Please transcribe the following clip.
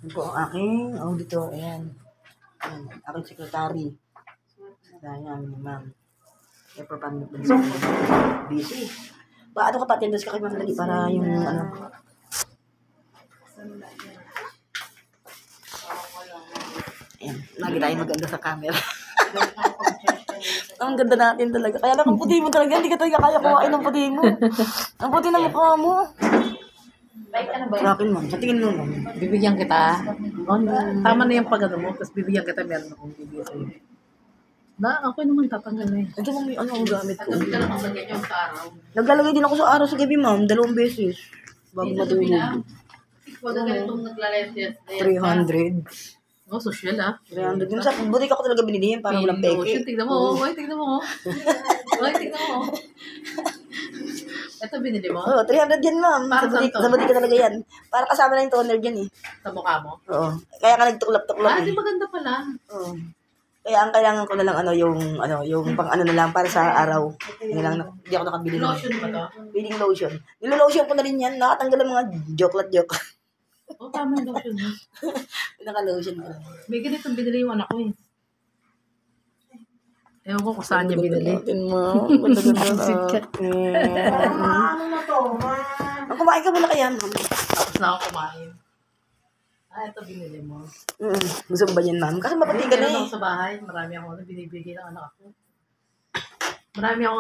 Ito po ang aking auditor. Ayan. Ayan. Aking secretary. Ayan, ma'am. Ever pa busy. Ano ka pa, attendance ka kay ma'am dali para yung ano. Ayan. Lagi tayo maganda sa camera. Ang ganda natin talaga. Kaya lang ang puti mo talaga. Hindi ka talaga kaya kuhain ng puti mo. Ang puti ng mukha mo. Sa akin, ma'am. Sa tingin mo, ma'am. Bibigyan kita. Oh, tama na yung pag-ano mo, tapos bibigyan kita, meron akong bibigyan sa'yo. Ako naman tatanggal na eh. Ito, ma'am, ano ang gamit ko. Nagdamit ka lang ang ganyan yung sa araw. Naglalagay din ako sa araw sa gabi, ma'am. 2 beses. Bago matulog. Huwag ka ganitong naglalentes. 300. Oh, social ah. 300. Yung sa butik ako talaga binili yan para walang peke. Tignan mo, tignan mo. Tignan mo. Ito binili mo? Oo, 300 yan, ma'am. Sa butik ka talaga yan. Para kasama na yung toner dyan eh. Sa mukha mo? Oo. Kaya ka nagtuklap-tuklap Di maganda pala. Oo. Kaya ang kailangan ko na lang yung pang ano na lang para sa araw. Hindi ako nakabili ng Lotion ba to? feeding lotion. Nilolotion ko na rin yan. Nakatanggal ang mga joke. Oh, tama yung lotion mo. Naka-lotion ko. May ganitong binili yung anak ko eh. Ewan ko kung saan niya binili. Ano na to, ma? Kumain ka muna kaya, ma'am. Tapos na ako kumain. Ito binili mo. Gusto mo ba yan, ma'am? Kasi mapatigan na eh. Sa bahay, marami ako binibigay ng anak ko. Marami ako